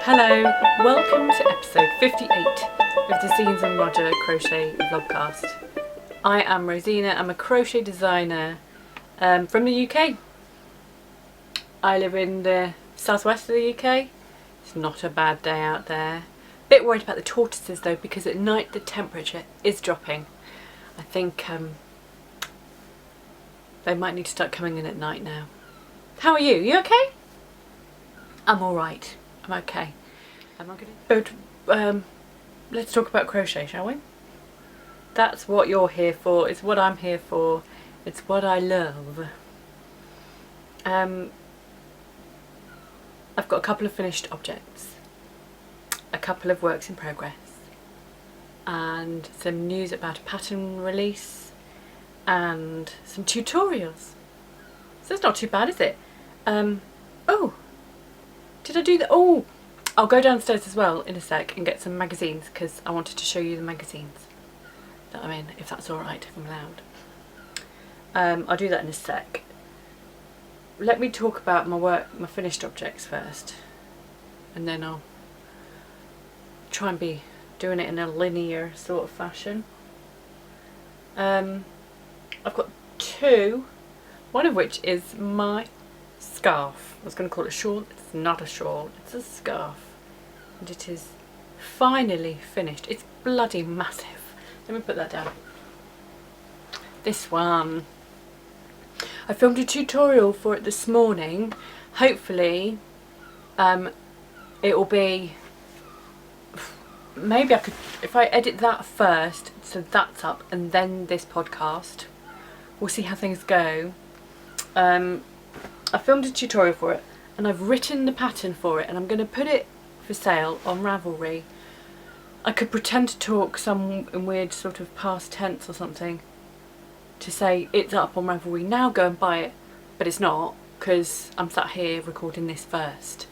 Hello, welcome to episode 58 of the Zeens and Roger crochet vlogcast. I am Rosina, I'm a crochet designer from the UK. I live in the southwest of the UK. It's not a bad day out there. Bit worried about the tortoises though, because at night the temperature is dropping. I think they might need to start coming in at night now. How are you? You okay? I'm alright. I'm okay. But let's talk about crochet, shall we? That's what you're here for. It's what I'm here for. It's what I love. I've got a couple of finished objects, a couple of works in progress, and some news about a pattern release, and some tutorials. So it's not too bad, is it? Oh, did I do that? Oh, I'll go downstairs as well in a sec and get some magazines, because I wanted to show you the magazines that I'm in, if that's alright, if I'm allowed. I'll do that in a sec. Let me talk about my work, my finished objects first, and then I'll try and be doing it in a linear sort of fashion. I've got two, one of which is my scarf. I was going to call it a shawl. It's not a shawl, it's a scarf, and it is finally finished. It's bloody massive. Let me put that down. This one, I filmed a tutorial for it this morning. Hopefully it will be, maybe I could, if I edit that first, so that's up, and then this podcast, we'll see how things go. I filmed a tutorial for it, and I've written the pattern for it, and I'm going to put it for sale on Ravelry. I could pretend to talk some in weird sort of past tense or something to say it's up on Ravelry now, go and buy it, but it's not, because I'm sat here recording this first.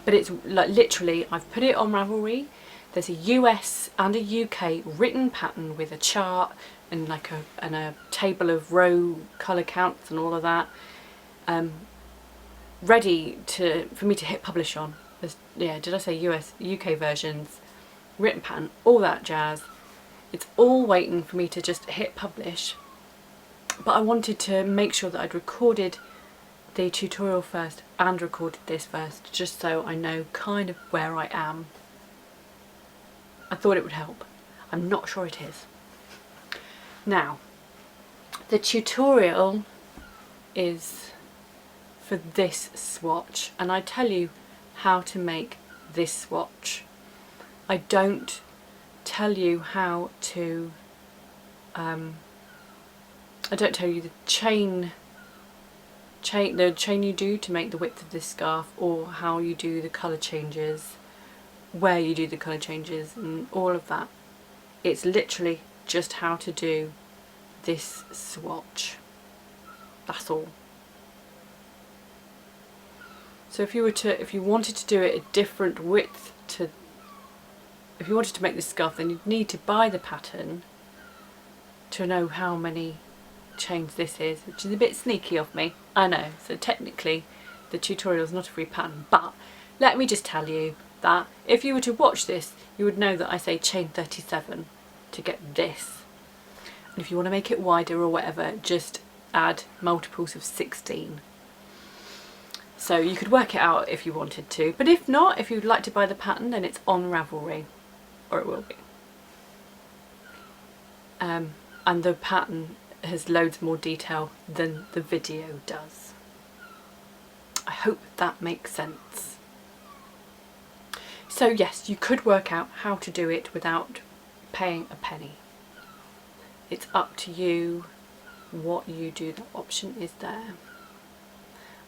But it's like literally, I've put it on Ravelry. There's a US and a UK written pattern with a chart and like a table of row colour counts and all of that, ready for me to hit publish on. There's, yeah, did I say US, UK versions, written pattern, all that jazz. It's all waiting for me to just hit publish. But I wanted to make sure that I'd recorded the tutorial first and recorded this first, just so I know kind of where I am. I thought it would help. I'm not sure it is. Now, the tutorial is for this swatch, and I tell you how to make this swatch. I don't tell you how to I don't tell you the chain you do to make the width of this scarf, or how you do the colour changes, where you do the colour changes and all of that. It's literally just how to do this swatch. That's all. So if you wanted to do it a different width if you wanted to make this scarf, then you'd need to buy the pattern to know how many chains this is, which is a bit sneaky of me, I know. So technically the tutorial is not a free pattern, but let me just tell you that if you were to watch this, you would know that I say chain 37 to get this. And if you want to make it wider or whatever, just add multiples of 16. So you could work it out if you wanted to, but if not, if you'd like to buy the pattern, then it's on Ravelry, or it will be. And the pattern has loads more detail than the video does. I hope that makes sense. So yes, you could work out how to do it without paying a penny. It's up to you what you do, the option is there.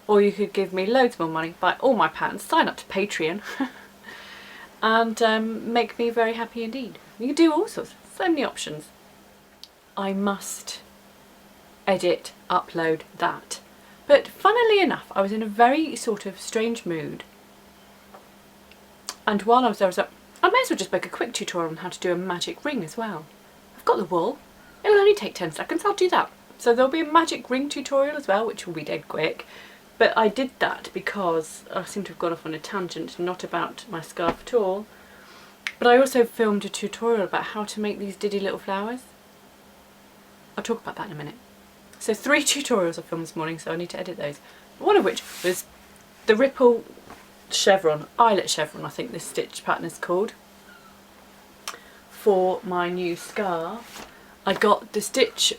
Or you could give me loads more money, buy all my patterns, sign up to Patreon and make me very happy indeed. You can do all sorts, so many options. I must edit, upload that. But funnily enough, I was in a very sort of strange mood, and while I was there, I may as well just make a quick tutorial on how to do a magic ring as well. I've got the wool, it'll only take 10 seconds, I'll do that. So there'll be a magic ring tutorial as well, which will be dead quick, But I did that because I seem to have gone off on a tangent, not about my scarf at all. But I also filmed a tutorial about how to make these diddy little flowers. I'll talk about that in a minute. So 3 tutorials I filmed this morning, so I need to edit those. One of which was the ripple chevron, eyelet chevron I think this stitch pattern is called, for my new scarf. I got the stitch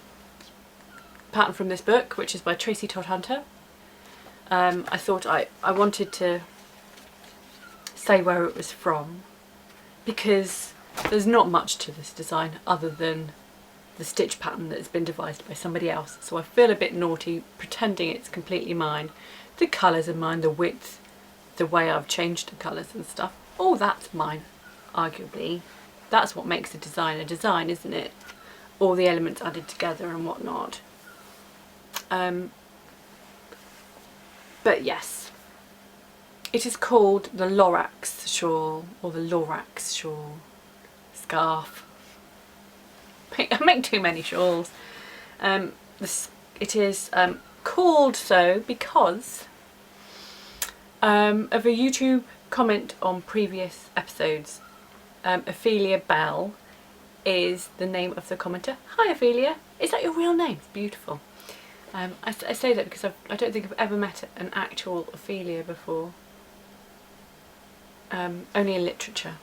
pattern from this book, which is by Tracy Todd Hunter. I thought I wanted to say where it was from, because there's not much to this design other than the stitch pattern that has been devised by somebody else, so I feel a bit naughty pretending it's completely mine. The colours are mine, the width, the way I've changed the colours and stuff, all that's mine, arguably. That's what makes a design, isn't it? All the elements added together and whatnot. But yes, it is called the Lorax shawl, or the Lorax shawl, scarf. I make too many shawls. It is called so because of a YouTube comment on previous episodes. Ophelia Bell is the name of the commenter. Hi Ophelia, is that your real name? It's beautiful. I say that because I don't think I've ever met an actual Ophelia before. Only in literature.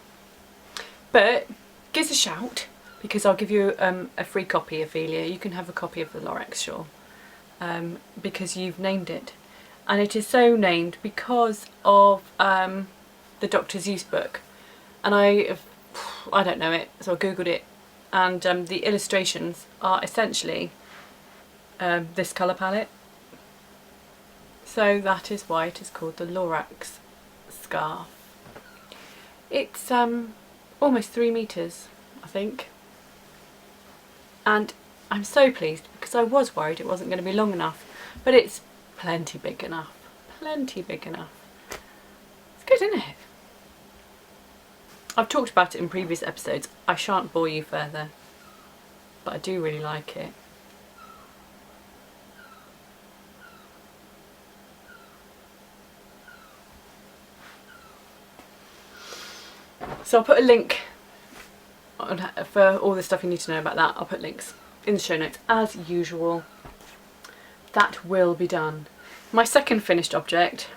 But give us a shout, because I'll give you a free copy, Ophelia. You can have a copy of the Lorax shawl, because you've named it. And it is so named because of the Dr. Seuss book. And I don't know it, so I googled it. And the illustrations are essentially this colour palette. So that is why it is called the Lorax scarf. It's almost 3 metres, I think. And I'm so pleased, because I was worried it wasn't going to be long enough, but it's plenty big enough. Plenty big enough. It's good, isn't it? I've talked about it in previous episodes. I shan't bore you further, but I do really like it. So I'll put a link on, for all the stuff you need to know about that. I'll put links in the show notes as usual. That will be done. My second finished object,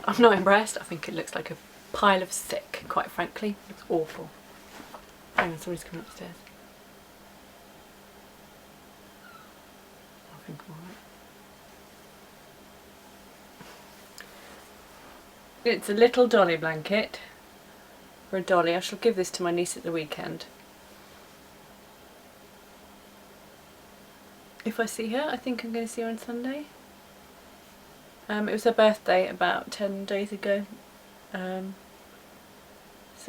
I'm not impressed. I think it looks like a pile of sick, quite frankly. It's awful. Hang on, somebody's coming upstairs. I think I'm alright. It's a little dolly blanket for a dolly. I shall give this to my niece at the weekend. If I see her, I think I'm going to see her on Sunday. It was her birthday about 10 days ago. So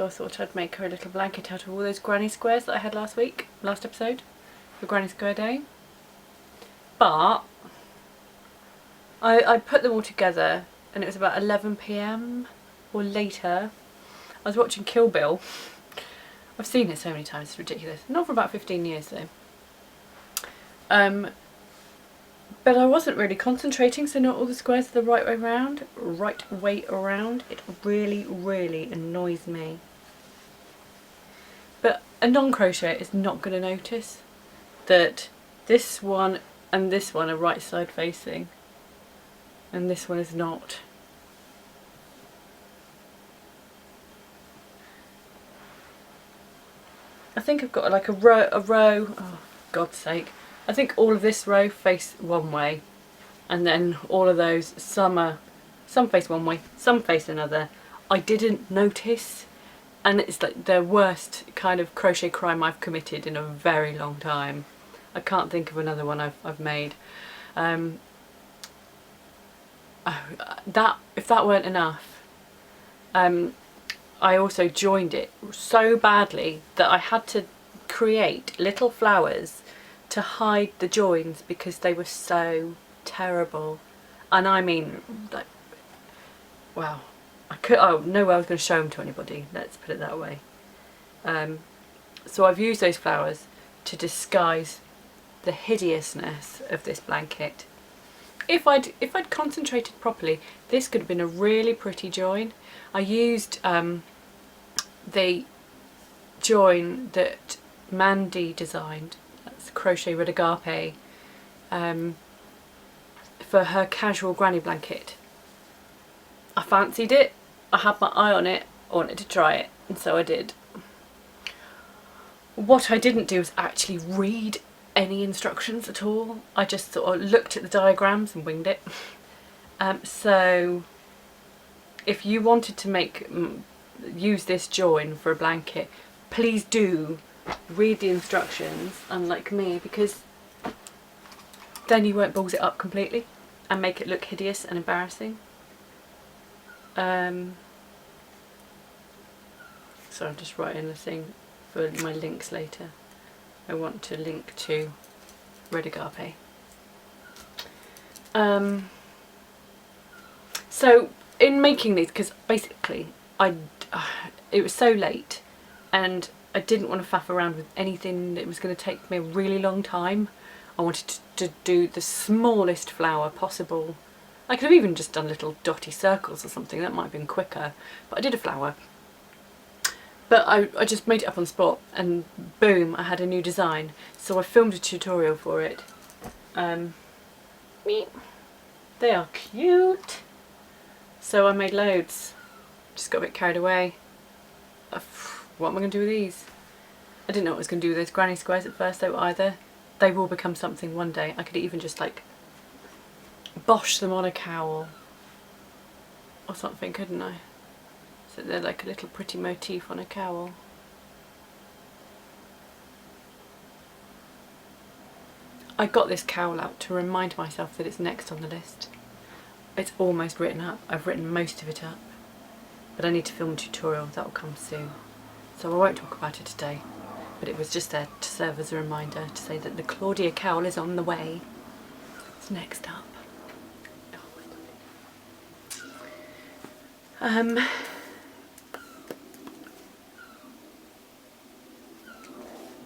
I thought I'd make her a little blanket out of all those granny squares that I had last episode, for Granny Square Day. But I put them all together, and it was about 11 PM or later. I was watching Kill Bill. I've seen it so many times, it's ridiculous. Not for about 15 years though. But I wasn't really concentrating, so not all the squares are the right way around. It really, really annoys me. But a non-crocheter is not going to notice that this one and this one are right side facing, and this one is not. I think I've got like a row, oh God's sake. I think all of this row face one way, and then all of those, some face one way, some face another. I didn't notice, and it's like the worst kind of crochet crime I've committed in a very long time. I can't think of another one I've made. If that weren't enough, I also joined it so badly that I had to create little flowers to hide the joins because they were so terrible. And I mean, like, wow, no way I was going to show them to anybody, let's put it that way. So I've used those flowers to disguise the hideousness of this blanket. if I'd concentrated properly, this could have been a really pretty join. I used the join that Mandy designed, that's Crochet Red Agape, for her casual granny blanket. I fancied it, I had my eye on it, I wanted to try it, and so I did. What I didn't do was actually read any instructions at all. I just sort of looked at the diagrams and winged it. So if you wanted to use this join for a blanket, please do read the instructions, unlike me, because then you won't balls it up completely and make it look hideous and embarrassing. So I'm just writing the thing for my links later. I want to link to Red Agape. So in making these, because basically it was so late and I didn't want to faff around with anything that was going to take me a really long time. I wanted to do the smallest flower possible. I could have even just done little dotty circles or something, that might have been quicker, but I did a flower. But I just made it up on the spot and boom, I had a new design. So I filmed a tutorial for it. They are cute. So I made loads. Just got a bit carried away. What am I going to do with these? I didn't know what I was going to do with those granny squares at first though either. They will become something one day. I could even just like bosh them on a cowl or something, couldn't I? So they're like a little pretty motif on a cowl. I got this cowl out to remind myself that it's next on the list. It's almost written up. I've written most of it up. But I need to film a tutorial, that will come soon. So I won't talk about it today. But it was just there to serve as a reminder to say that the Claudia cowl is on the way. It's next up.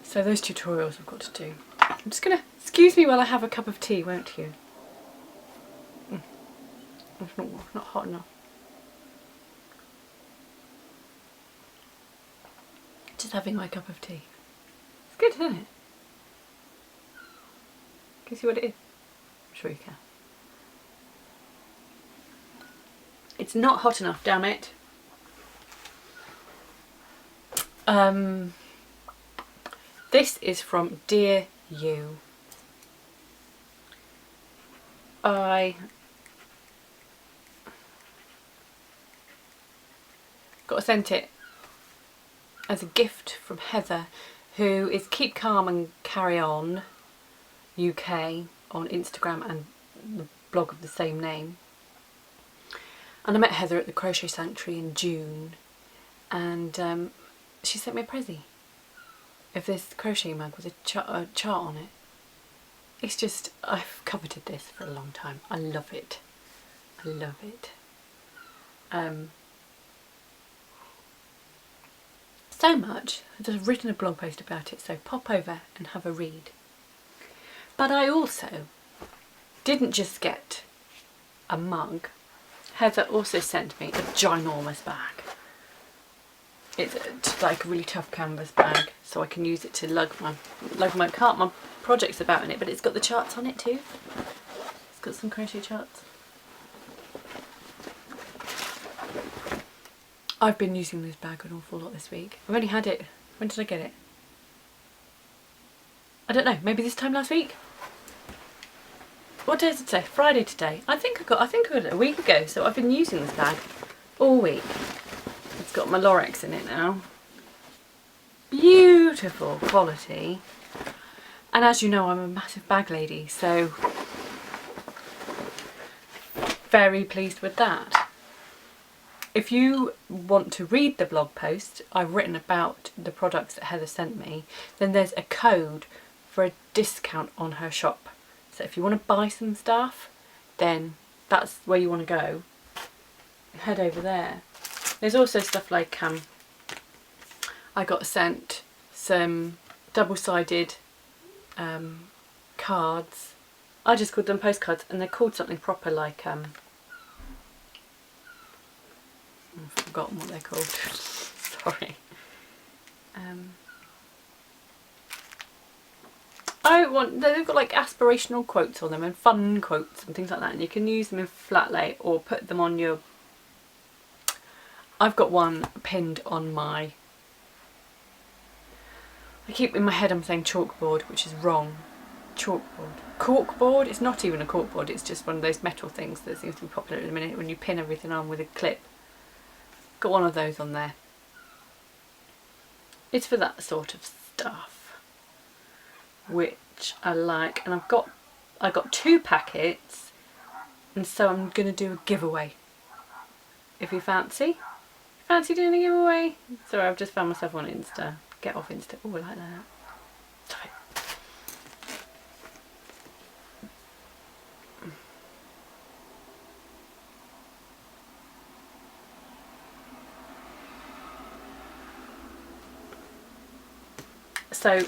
So those tutorials I've got to do. I'm just gonna, excuse me while I have a cup of tea, won't you? It's not hot enough. Just having my cup of tea. It's good, isn't it? Can you see what it is? I'm sure you can. It's not hot enough, damn it. This is from Dear You. I got sent it as a gift from Heather, who is Keep Calm and Carry On UK on Instagram and the blog of the same name. And I met Heather at the Crochet Sanctuary in June, and she sent me a pressie of this crochet mug with a chart on it. It's just, I've coveted this for a long time. I love it. I love it. So much, I've just written a blog post about it, so pop over and have a read. But I also didn't just get a mug. Heather also sent me a ginormous bag. It's like a really tough canvas bag, so I can use it to lug my cart. My project's about in it, but it's got the charts on it too. It's got some crochet charts. I've been using this bag an awful lot this week. I've only had it, when did I get it? I don't know, maybe this time last week? What day is it today? Friday today. I think I got it a week ago, so I've been using this bag all week. It's got my Lorex in it now. Beautiful quality. And as you know, I'm a massive bag lady, so very pleased with that. If you want to read the blog post I've written about the products that Heather sent me, then there's a code for a discount on her shop. So if you want to buy some stuff, then that's where you want to go. Head over there. There's also stuff like I got sent some double-sided cards I just called them postcards, and they're called something proper like I've forgotten what they're called. Sorry. They've got like aspirational quotes on them and fun quotes and things like that, and you can use them in flat lay or put them on your... I've got one pinned on my... I keep in my head I'm saying chalkboard, which is wrong. Chalkboard. Corkboard? It's not even a corkboard, it's just one of those metal things that seems to be popular at the minute when you pin everything on with a clip. Got one of those on there. It's for that sort of stuff, which I like, and I got 2 packets, and so I'm going to do a giveaway. If you fancy doing a giveaway. Sorry, I've just found myself on Insta. Get off Insta. Oh, I like that. Sorry. So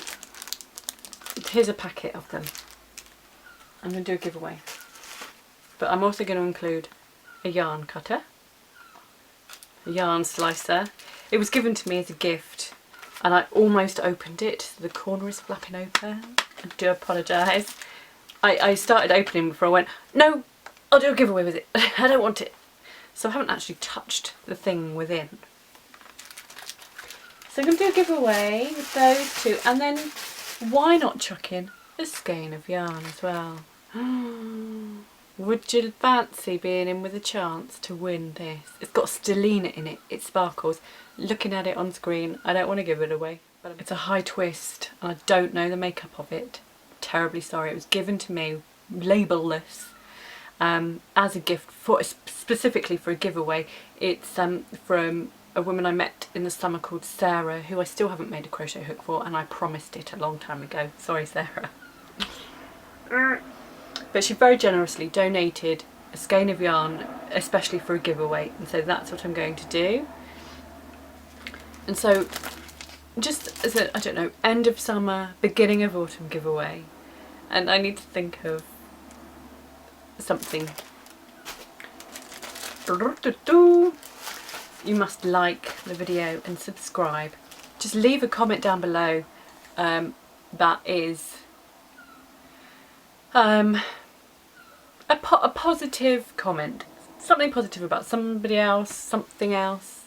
here's a packet of them. I'm going to do a giveaway, but I'm also going to include a yarn cutter, a yarn slicer. It was given to me as a gift and I almost opened it. The corner is flapping open. I do apologise. I started opening before I went, no, I'll do a giveaway with it. I don't want it. So I haven't actually touched the thing within. So I'm going to do a giveaway with those 2, and then why not chuck in a skein of yarn as well? Would you fancy being in with a chance to win this? It's got stellina in it, it sparkles. Looking at it on screen, I don't want to give it away. But it's a high twist and I don't know the makeup of it. Terribly sorry, it was given to me labelless as a gift, specifically for a giveaway. It's from a woman I met in the summer called Sarah, who I still haven't made a crochet hook for, and I promised it a long time ago. Sorry, Sarah. But she very generously donated a skein of yarn, especially for a giveaway, and so that's what I'm going to do. And so, just as a, I don't know, end of summer, beginning of autumn giveaway, and I need to think of something. You must like the video and subscribe. Just leave a comment down below that is a positive comment. Something positive about somebody else, something else,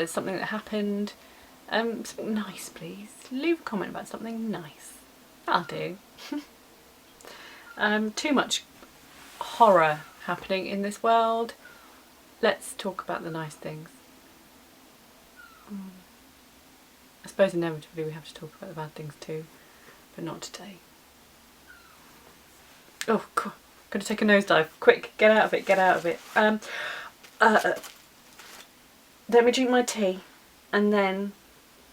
something that happened. Something nice, please. Leave a comment about something nice. That'll do. Too much horror happening in this world. Let's talk about the nice things. I suppose inevitably we have to talk about the bad things too, but not today. Oh, God. I'm going to take a nosedive. Quick, get out of it, get out of it. Let me drink my tea and then...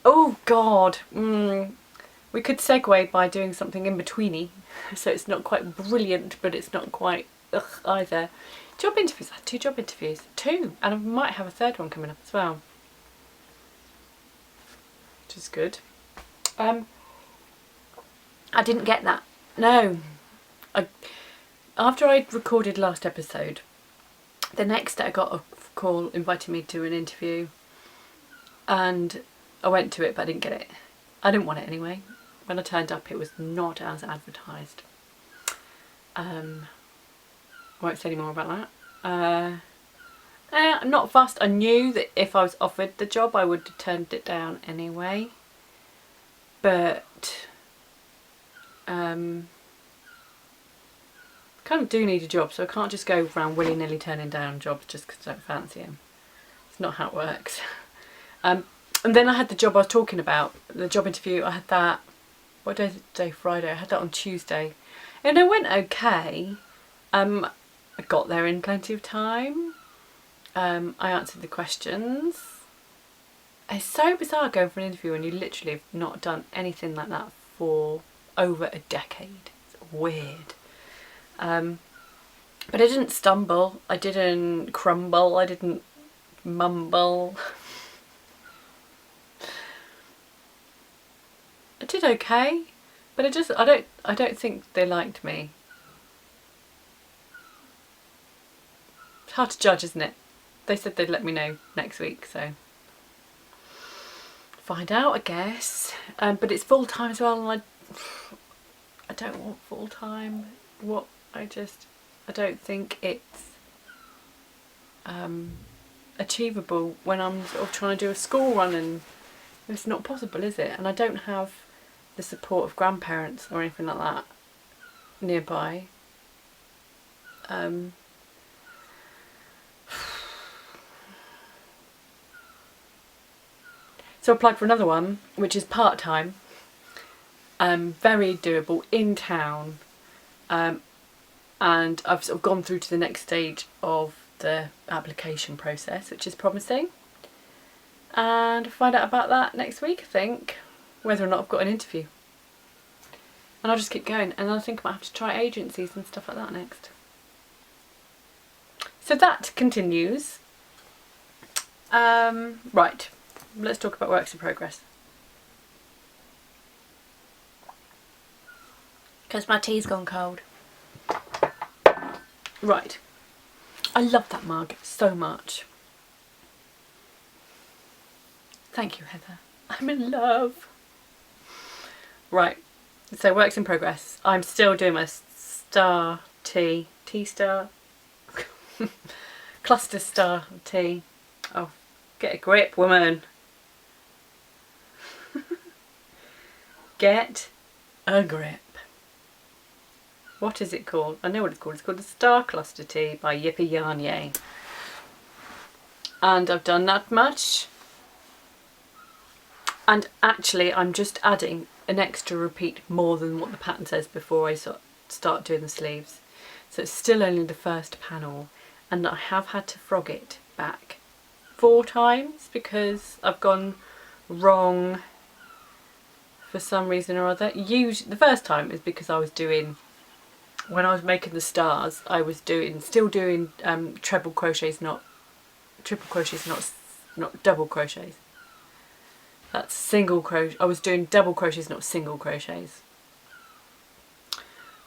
Oh, God. We could segue by doing something in betweeny, so it's not quite brilliant, but it's not quite ugh either. Job interviews. I had 2 job interviews. 2, and I might have a 3rd one coming up as well. Which is good. I didn't get that. No. After I'd recorded last episode, the next day I got a call inviting me to an interview, and I went to it but I didn't get it. I didn't want it anyway. When I turned up it was not as advertised. I won't say any more about that. I'm not fussed. I knew that if I was offered the job I would have turned it down anyway, but kind of do need a job, so I can't just go around willy-nilly turning down jobs just because I don't fancy them. It's not how it works. And then I had the job I was talking about, the job interview. I had that, what day is it today? Friday. I had that on Tuesday, and it went okay. I got there in plenty of time. I answered the questions. It's so bizarre going for an interview when you literally have not done anything like that for over a decade. It's weird. But I didn't stumble, I didn't crumble, I didn't mumble. I did okay, but I don't think they liked me. It's hard to judge, isn't it? They said they'd let me know next week, so find out, I guess. But it's full time as well, and I don't want full time. I don't think it's achievable when I'm sort of trying to do a school run, and it's not possible, is it? And I don't have the support of grandparents or anything like that nearby. So I applied for another one, which is part-time, very doable, in town, and I've sort of gone through to the next stage of the application process, which is promising. And I'll find out about that next week, I think, whether or not I've got an interview. And I'll just keep going, and I think I might have to try agencies and stuff like that next. So that continues. Right. Let's talk about works in progress. Because my tea's gone cold. Right. I love that mug so much. Thank you, Heather. I'm in love. Right. So works in progress. I'm still doing my star tea. Tea-star. Cluster star tea. Oh, get a grip, woman. Get a grip. What is it called? I know what it's called. It's called the Star Cluster Tea by Yippee Yarn Yay. And I've done that much. And actually I'm just adding an extra repeat more than what the pattern says before I start doing the sleeves. So it's still only the first panel, and I have had to frog it back 4 times because I've gone wrong for some reason or other. Usually the first time is because I was doing, when I was making the stars, I was still doing treble crochets, not triple crochets, not double crochets. That's single crochet. I was doing double crochets, not single crochets.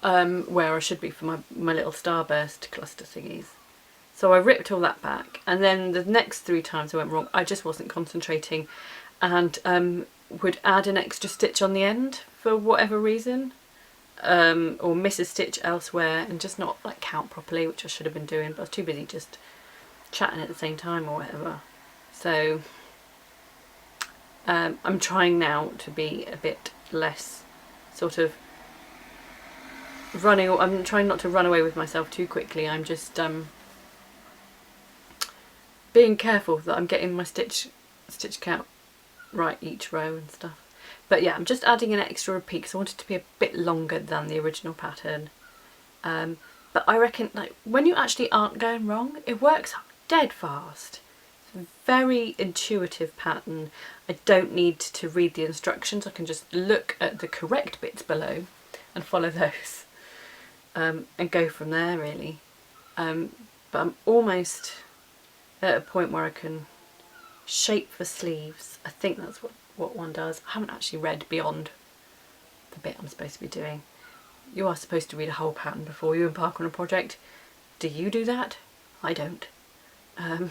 Where I should be for my little starburst cluster thingies. So I ripped all that back, and then the next 3 times I went wrong, I just wasn't concentrating, and would add an extra stitch on the end for whatever reason, or miss a stitch elsewhere and just not like count properly, which I should have been doing, but I was too busy just chatting at the same time or whatever. So I'm trying now to be a bit less sort of running. I'm trying not to run away with myself too quickly. I'm just being careful that I'm getting my stitch count right each row and stuff. But yeah, I'm just adding an extra repeat because I want it to be a bit longer than the original pattern. But I reckon, like, when you actually aren't going wrong, it works dead fast. It's a very intuitive pattern. I don't need to read the instructions. I can just look at the correct bits below and follow those, and go from there really. But I'm almost at a point where I can shape for sleeves. I think that's what one does. I haven't actually read beyond the bit I'm supposed to be doing. You are supposed to read a whole pattern before you embark on a project. Do you do that? I don't. I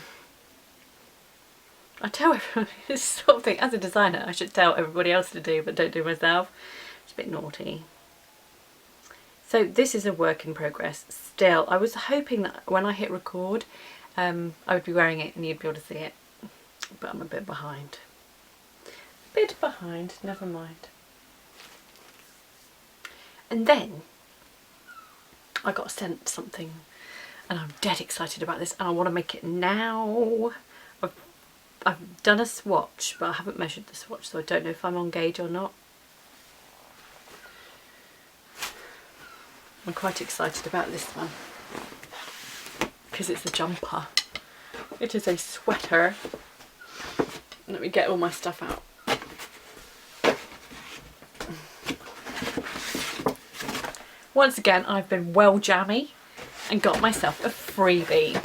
tell everyone, this sort of thing, as a designer I should tell everybody else to do but don't do myself. It's a bit naughty. So this is a work in progress still. I was hoping that when I hit record I would be wearing it and you'd be able to see it, but I'm a bit behind. Never mind. And then I got sent something and I'm dead excited about this and I want to make it now. I've done a swatch but I haven't measured the swatch, so I don't know if I'm on gauge or not. I'm quite excited about this one because it's a jumper. It is a sweater. Let me get all my stuff out. Once again, I've been well jammy and got myself a freebie.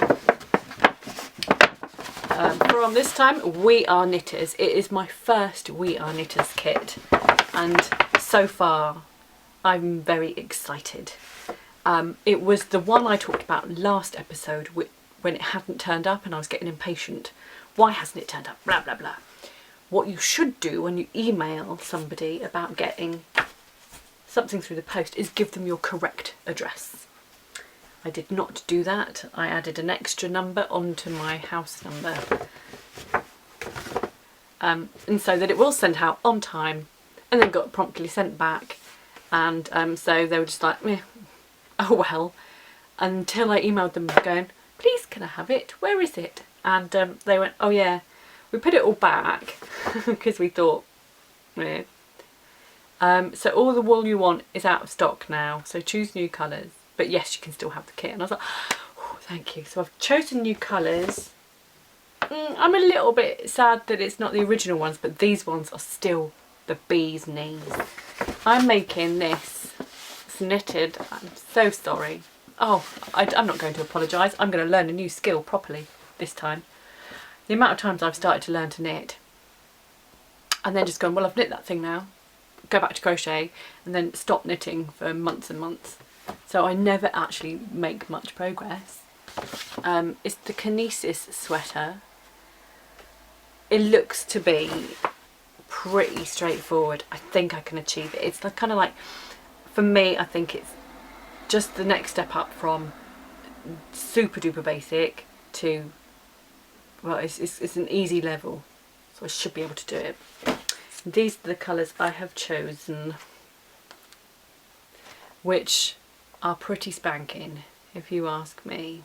From this time, We Are Knitters. It is my first We Are Knitters kit, and so far I'm very excited. It was the one I talked about last episode, when it hadn't turned up and I was getting impatient. Why hasn't it turned up? Blah, blah, blah. What you should do when you email somebody about getting something through the post is give them your correct address. I did not do that. I added an extra number onto my house number. And so that it will send out on time, and then got promptly sent back. And so they were just like, meh, oh well, until I emailed them going, please can I have it? Where is it? And they went, oh yeah, we put it all back because we thought, meh. So all the wool you want is out of stock now, so choose new colours. But yes, you can still have the kit. And I was like, oh, thank you. So I've chosen new colours. I'm a little bit sad that it's not the original ones, but these ones are still the bee's knees. I'm making this. It's knitted. I'm so sorry. Oh, I'm not going to apologise. I'm going to learn a new skill properly this time. The amount of times I've started to learn to knit and then just gone, well, I've knit that thing now. Go back to crochet and then stop knitting for months and months. So I never actually make much progress. It's the Kinesis sweater. It looks to be pretty straightforward. I think I can achieve it. It's kind of like, for me, I think it's just the next step up from super duper basic to, well, it's an easy level. So I should be able to do it. These are the colours I have chosen, which are pretty spanking, if you ask me.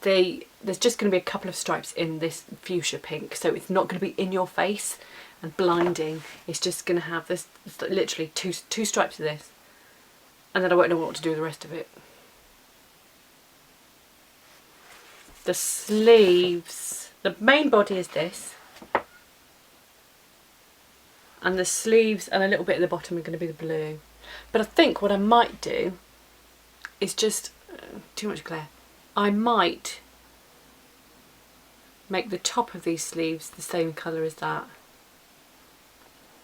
There's just going to be a couple of stripes in this fuchsia pink, so it's not going to be in your face and blinding. It's just going to have this, literally two stripes of this, and then I won't know what to do with the rest of it. The sleeves, the main body is this, and the sleeves and a little bit at the bottom are going to be the blue. But I think what I might do is just, too much glare, I might make the top of these sleeves the same colour as that,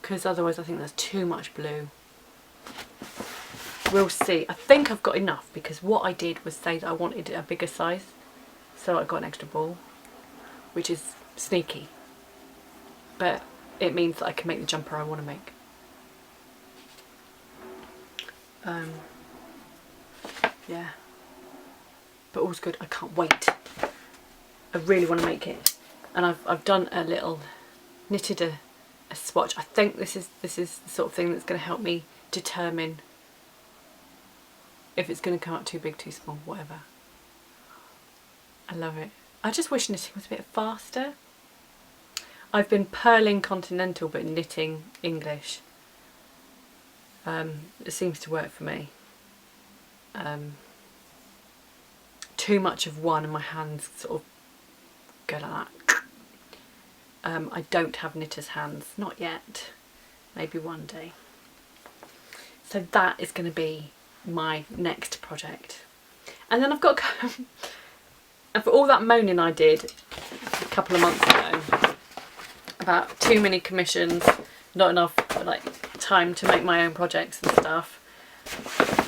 because otherwise I think that's too much blue. We'll see. I think I've got enough, because what I did was say that I wanted a bigger size, so I got an extra ball, which is sneaky, but it means that I can make the jumper I want to make. Yeah, but all's good. I can't wait. I really want to make it, and I've done a little, knitted a swatch. I think this is the sort of thing that's going to help me determine if it's going to come out too big, too small, whatever. I love it. I just wish knitting was a bit faster. I've been purling continental but knitting English. It seems to work for me. Too much of one and my hands sort of go like that. I don't have knitter's hands, not yet. Maybe one day. So that is going to be my next project. And then I've got, and for all that moaning I did a couple of months ago about too many commissions, not enough like time to make my own projects and stuff,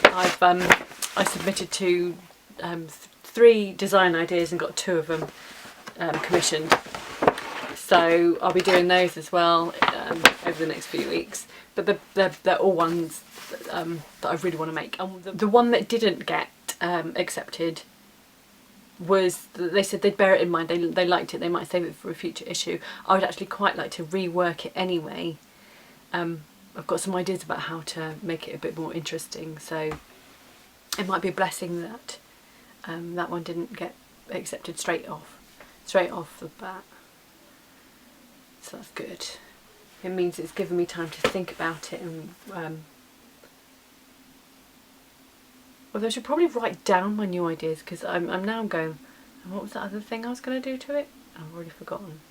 I submitted to 3 design ideas and got 2 of them commissioned. So I'll be doing those as well over the next few weeks. But they're all ones that I really want to make. And the one that didn't get accepted was, they said they'd bear it in mind, they liked it, they might save it for a future issue. I would actually quite like to rework it anyway. I've got some ideas about how to make it a bit more interesting, so it might be a blessing that that one didn't get accepted straight off the bat. So that's good. It means it's given me time to think about it, and although I should probably write down my new ideas, because I'm now going, what was that other thing I was going to do to it? I've already forgotten.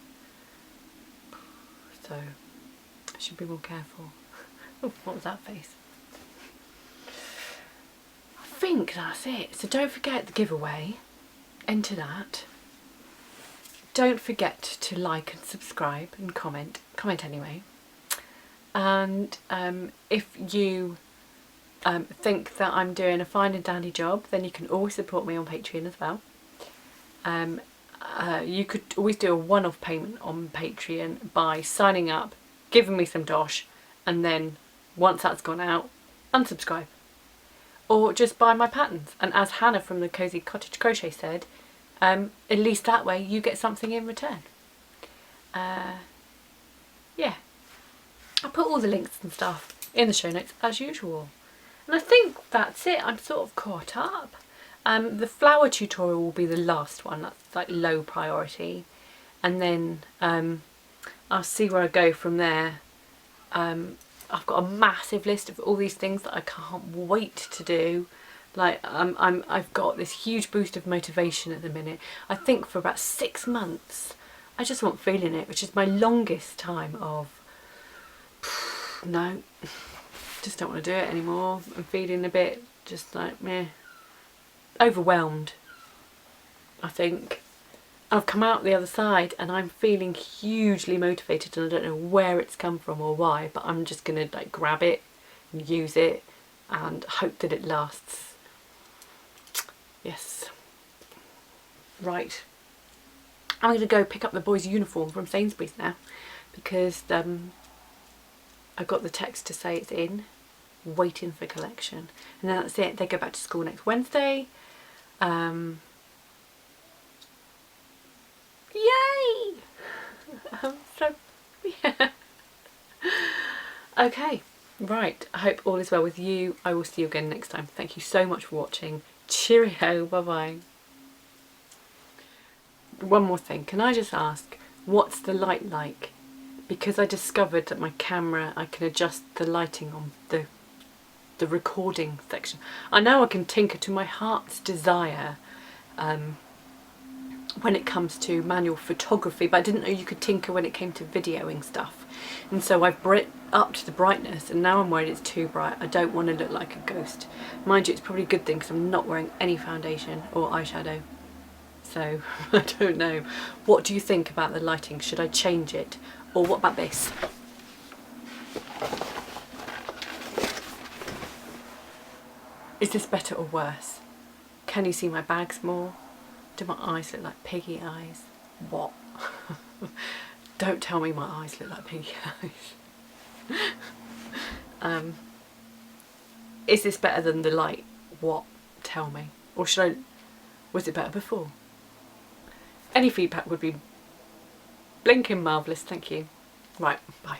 So I should be more careful. Oh, what was that face? I think that's it. So don't forget the giveaway. Enter that. Don't forget to like and subscribe and comment. Comment anyway. And if you think that I'm doing a fine and dandy job, then you can always support me on Patreon as well. You could always do a one-off payment on Patreon by signing up, giving me some dosh, and then once that's gone out, unsubscribe. Or just buy my patterns. And as Hannah from the Cozy Cottage Crochet said, at least that way you get something in return. Yeah. I'll put all the links and stuff in the show notes as usual. And I think that's it. I'm sort of caught up. The flower tutorial will be the last one. That's like low priority. And then I'll see where I go from there. I've got a massive list of all these things that I can't wait to do. Like I've got this huge boost of motivation at the minute. I think for about 6 months I just wasn't feeling it, which is my longest time of no, just don't want to do it anymore. I'm feeling a bit just like meh, overwhelmed, I think. I've come out the other side and I'm feeling hugely motivated, and I don't know where it's come from or why, but I'm just gonna like grab it and use it and hope that it lasts. Yes. Right. I'm gonna go pick up the boys' uniform from Sainsbury's now, because I got the text to say it's in, waiting for collection, and then that's it. They go back to school next Wednesday. Yay! So yeah. Okay, right. I hope all is well with you. I will see you again next time. Thank you so much for watching. Cheerio. Bye bye. One more thing. Can I just ask, what's the light like? Because I discovered that my camera, I can adjust the lighting on the recording section. I know I can tinker to my heart's desire when it comes to manual photography, but I didn't know you could tinker when it came to videoing stuff. And so I've upped the brightness, and now I'm worried it's too bright. I don't want to look like a ghost. Mind you, it's probably a good thing because I'm not wearing any foundation or eyeshadow. So I don't know. What do you think about the lighting? Should I change it? Or what about this? Is this better or worse? Can you see my bags more? Do my eyes look like piggy eyes? What? Don't tell me my eyes look like piggy eyes. Is this better than the light? What? Tell me. Or should I... Was it better before? Any feedback would be blinking marvellous, thank you. Right, bye.